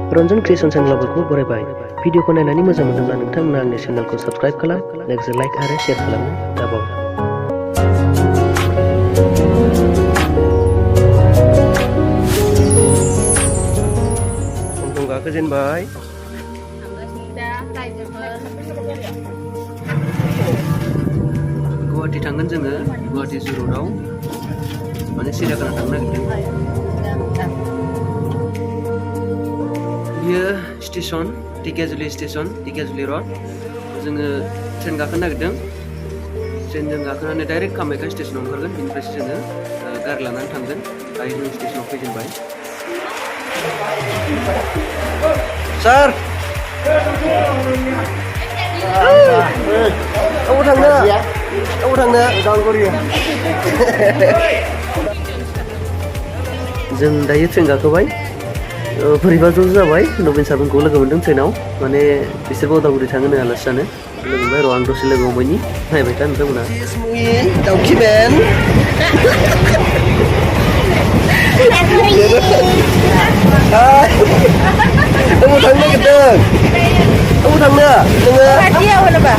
Ranjan Creation channelखौ बरायबाय भिडिअखौ नायनानै मोजां मोनोब्ला नोंथांमोना आंनि चेनेलखौ साबस्क्राइब खालाम लोगोसे लाइक आरो शेयार खालामनो दाबाव गंथं गाखोजेनबाय गुवाहाटी थांगोन जोङो गुवाहाटी जु र'डआव माने सिरियाखाना थांनो नागिरदों बियो स्टेशन टिकेजुलि र'ड जोङो ट्रेन गाखोनो नागिरदों ट्रेनजों गाखोनानै डाइरेक्ट कामाख्या स्टेशनाव ओंखारगोन बेनिफ्रायसो जोङो गारि लानानै थांगोन दायो जों स्टेशनाव फैजेनबाय सार अबाव थांनो जों दायो ट्रेन गाखोबाय बोरैबा ज' जाबाय नबिन सारमोनखौ लोगो मोनदों ट्रेनाव माने बिसोरबो उदालगुरि थाङो नो आलासि जानो लोगो मोनबाय र' आं दसे लोगो हमबायनि नायबाय था नोंथांमोना दाउखिमेन अबाव थांनो नागिरदों अबाव थांनो नोङो खाथियाव होनोबा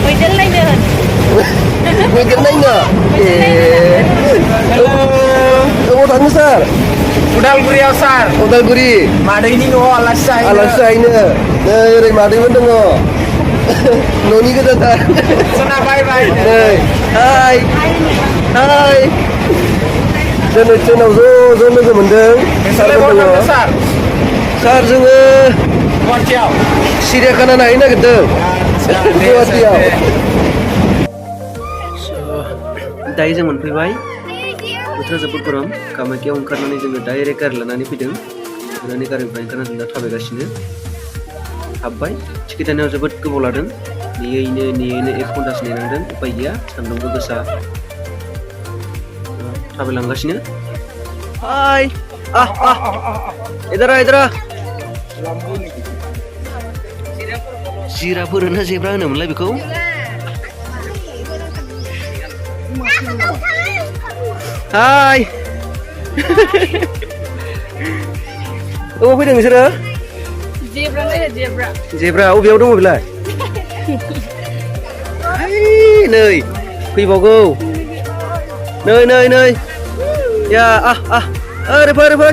मैदेर नायनो मैदेर नायनो अबाव थांनो सार उदालगुरियाव सार उदालगुरि मादैनि न'आव आलासि जाहैनो नै ओरै मादैमोन दङ न'नि गोजाथार सना बाय बाय नै हाय जोङो ट्रेनाव ज' लोगो मोनदों सारमोन दङ सार जोङो गुवाहाटीयाव सिरियाखाना नायनो नागिरदों गुवाहाटीयाव दायो जों मोनफैबाय बोथोरा जोबोद गरम कामाख्याव ओंखारनानै जोङो डाइरेक्ट गारि लानानै फैदों लानानै गारिनिफ्राय ओंखारनानै जों दा थाबायगासिनो हाबबाय टिकेट दाननायाव जोबोद गोबाव लादों नेयैनो 1 घन्टासो नेनांदों उपाय गैया सान्दुंबो गोसा थाबायलांगासिनो हाय इधर जिराफोर ना जेब्रा होनोमोनलाय बेखौ हाय अबाव फैदों नोंसोरो जेब्रा अबेयाव दङ बेलाय नै फैबावगौ नै या ओरै फै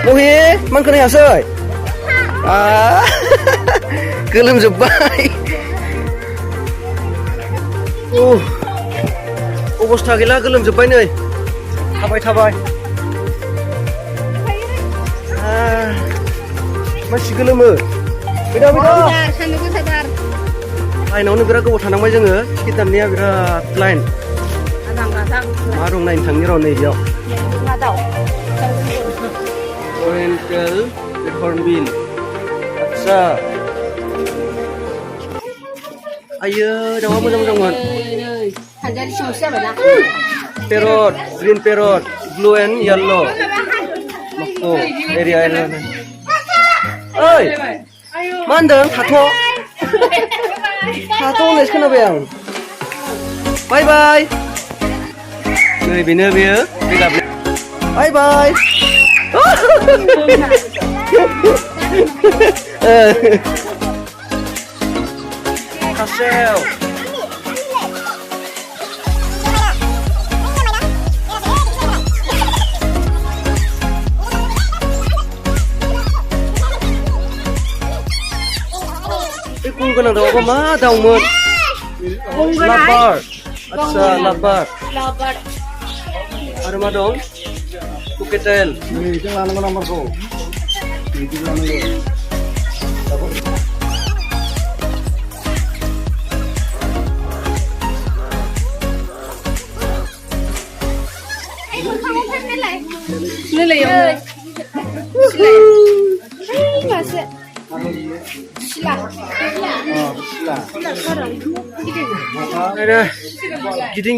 महि मान खोनायासै गोलोमजोब्बाय अबस्था गैला गोलोमजोब्बाय नै थाबाय मानसि गोलोमो फैदा लाइनावनो बिराद गोबाव थानांबाय जोङो टिकेट दाननाया बिराद लाइन मा दं नायनो थांनि र' नैबेयाव अरियेन्टेल हर्नबिल आच्छा आयो दाउआ मोजांमोन parrot green parrot blue and yellow माखौ एरिया ओइ मा होनदों थाथ' होननायसो खोनाबाय आं बाय नै बेनो बेयो बाय Castle. Kung ka na daw ako ma daw mo. Labar. At sa labar. Ano ma dong? Kuketel. Ito lang naman ang marko. Ito lang naman.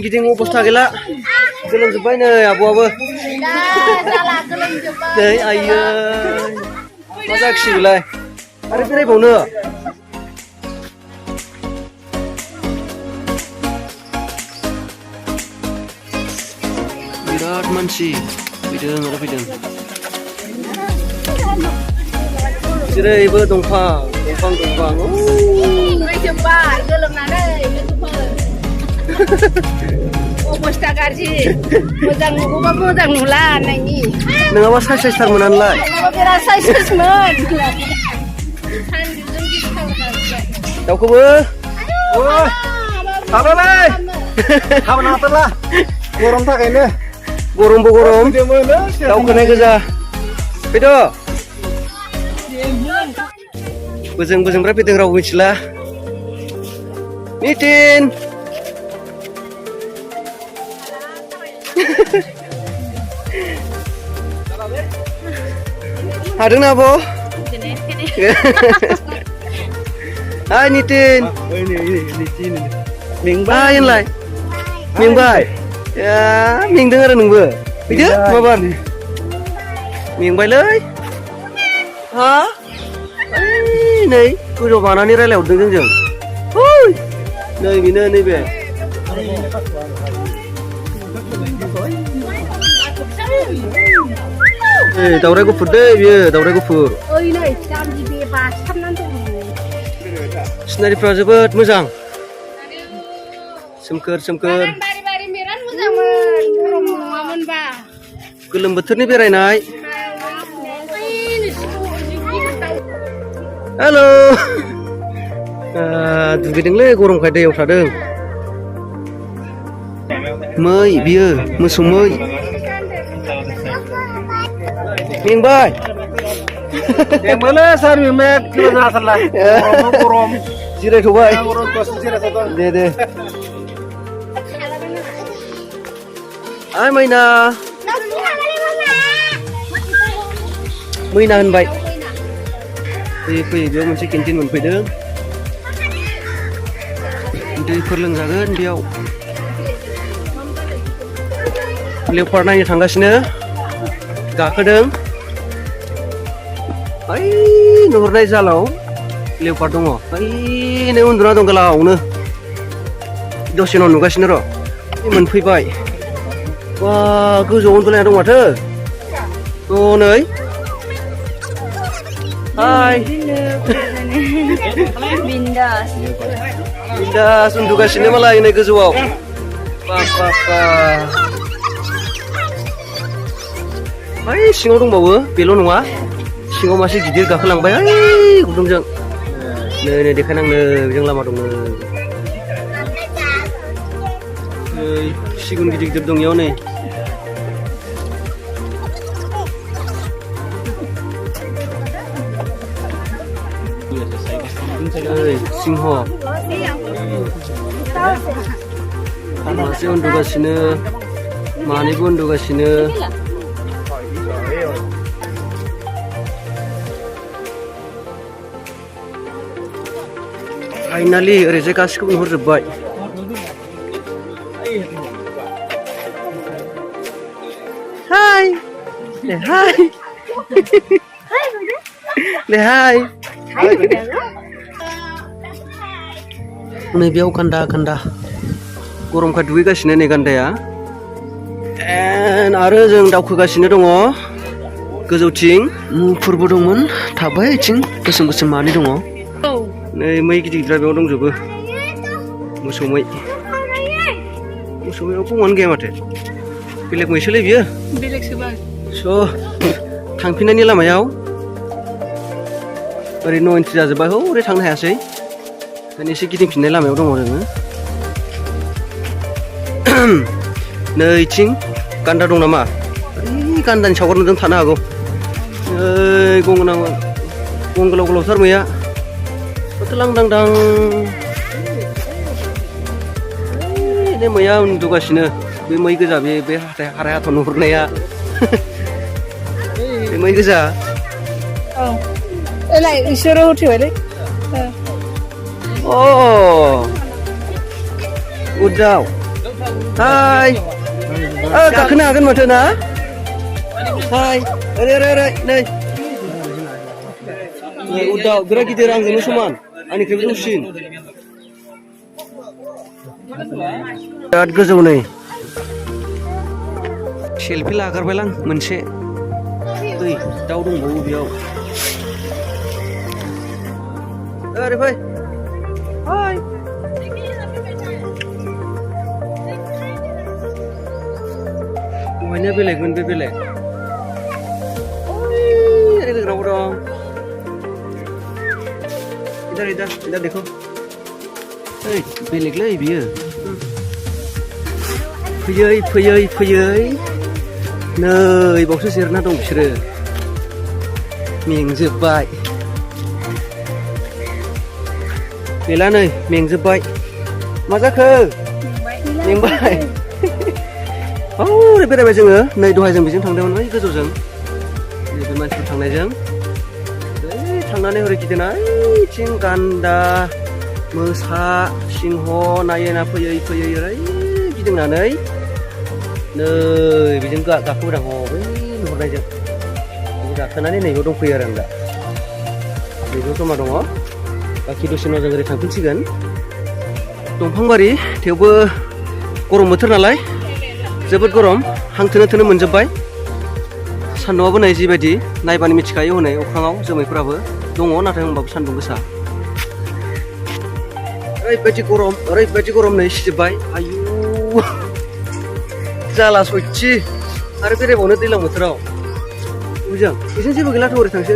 गिदिं अबस्था गैला गोलोमजोब्बाय नै आब'आबो नै आयै मा जाखिसै बेलाय आरो बेरायबावनो Birat mansi. Fैदों आरो फैदों. जेरैबो दंफां. Ngai jembar goलोमनानै लोगोफोर. अबस्था गाज्रि. मोजां नुगौबा मोजां नुला होननायनि. नङाबा साइस थारमोनानलाय. नङाबा बिराद साइसमोन. दाउखौबो. Oi, थाबायलाय. थाबायनो हाथारला. गरम थाखायनो. गरमबो गरम. फैदोंमोन, दाउखौनाय गोजा. फैद'. बोजोंनिफ्राय फैदों रावबो मिथिला. नितिन. हादोंना आब'? Hai Nitin. Nitin. Hai Inlay. Mingbai. Ya, mingdों आरो नोंबो. फैदो माबार. मेंबायलै. हा? नै गोजौ बानानै रायलायहरदों जोंजों. ओइ नै बेनो नैबे. दावराय गुफुर दै बियो दावराय गुफुर. ओइ नै जाम्बि बे बासथाबनानै दङ. सिनारिफ्रा जोबोद मोजां. सोमखोर. बारि बिराद मोजांमोन. गरम नङामोनबा. गोलोम बोथोरनि बेरायनाय. हेल'. दुगैदोंलै गरमखाय दैयाव थादों. मै बियो मोसौ मै. मेंबाय. Mana sar memek kilo hatarla. Gorम. जिरायथ'बाय. Gorम dosy जिरायथ'दों. दे. Hai मैना. मैना होनबाय. फैयै बेयाव मोनसे केन्टिन मोनफैदों. दैफोर लोंजागोन बेयाव. लेवपार्ड नायनो थांगासिनो. गाखोदों. ओइ नुहुरनाय जालाव लेवपार्ड दङ. ओइनो उन्दुना दं गोलावनो. दसे उनाव नुगासिनो र'. मोनफैबाय. बा गोजौआव उन्दुलायना दं माथो. नै. Hai. Bindas uन्दुगासिनो मालाय नै गोजौआव. बा. Hai सिङाव दंबावो बेल' नङा. सिङाव मासे गिदिर गाखोलांबाय. गुदुंजों. नै देखायनांनो बेजों लामा दङ. सिगुन गिदिर दं इयाव नै. सिंह. मासे उन्दुगासिनो. मानैबो उन्दुगासिनो. फाइनालि ओरैजाय गासिखौबो नुहुरजोब्बाय. हाय. हाय. नै बेयाव गान्दा. गरमखाय दुगैगासिनो नै गान्दाया. आरो जों दावखोगासिनो दङ गोजौथिं. मुफुरबो दंमोन थाबाय बिथिं गोसोम मानै दङ. नै मै गिदिर बेयाव दंजोबो. मोसौ मैयाव गङानो गैया माथो. बेलेग मैसोलै बियो. थांफिननायनि लामायाव ओरै न' एन्ट्रि जाजोब्बाय. हरै थांनो हायासै. ओंखायनो एसे गिदिंफिननाय लामायाव दङ जोङो. नैथिं गान्दा दं नामा? गान्दानि सावगार नुदों थानो हागौ. गं गोलावथार मैया. लांदां. बे मैया उन्दुगासिनो. बे मै गोजा बे हाराय हाथ' नुहुरनाया. बे मै गोजा. इसोरो उठिबायलै. उदाव. हाय. गाखोनो हागोन माथो ना? हाय. ओरै नै. उदाव बिराद गिदिर आंजोंनो समान. आंनिख्रुइबो जौसिन. बिराद गोजौ नै. सेल्फि लाग्रोबायलां मोनसे ओइ दाउ दंबावो बेयाव ओरै फै हाय दहायनिया बेलेगमोन बे बेलेग ओरै गोग्राबो दं इधर देखो ओइ बेलेगलै बियो फैयै नै बावसो जिरायना दं बिसोरो मेंजोब्बाय गैला नै मेंजोब्बाय मा जाखो मेंबाय ओरै बेरायबाय जोङो नै दहाय जों बेजों थांदोंमोन बै गोजौजों नैबे मानसिफोर थांनायजों ओइ थांनानै हरै गिदिंना ओइथिं गान्दा मोसा सिंह नायना फैयै ओरै गिदिंनानै नै बेजों गाखोबोदां बै नुहुरनायजों बिदि गाखोनानै नैबेयाव दंफैयो आरो आं दा नैबेयाव जमा दङ बाखि दसे उनाव जों ओरै थांफिनसिगोन दंफांबारि थेवबो गरम बोथोर नालाय जोबोद गरम हां थोनो मोनजोब्बाय सान्दुंआबो नै जिबायदि नायबानो मिथिखायो हनै अख्राङाव जोमैफोराबो दङ नाथाय होनबाबो सान्दुं गोसा ओरैबायदि गरम नै सिजोब्बाय आयु जाला सयथि आरो बेरायबावनो दैज्लां बोथोराव बुजियां बेजों जेबो गैलाथ' ओरै थांसै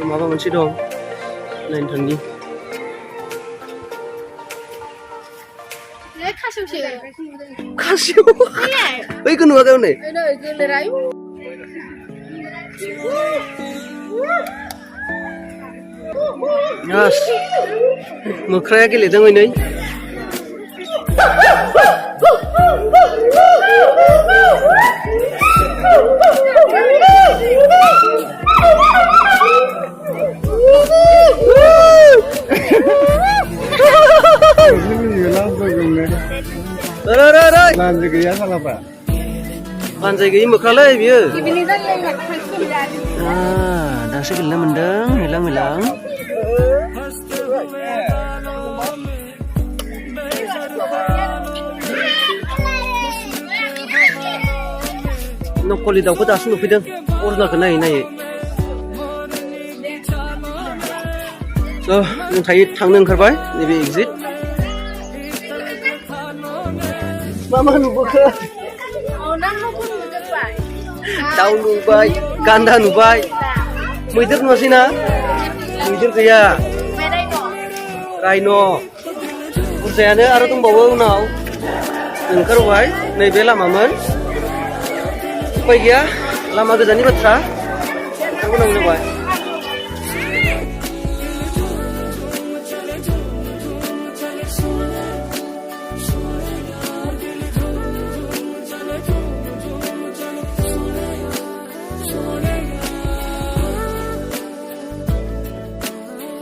माबा मोनसे दं नायनो थांनि खासिव ओइखौ नुवाखै हनै मोख्राया गेलेदों नै Lanjut ya salah Pak. Lanjut gini mokralai biar. Dah segala mendeng, milang. Nokoli daw ko dah sunu pidang. Original ka nai. So, yung thang nang karbay, nebe exit. Mama nubuka. Daun nubai, ganda nubai. Muidir masina. Muidir kaya. Rhino. Bursayane aro tung bawa unau. Nengkarwai, nebe lamaman. Upai gaya, lama gajani batra. Aku nang nubai.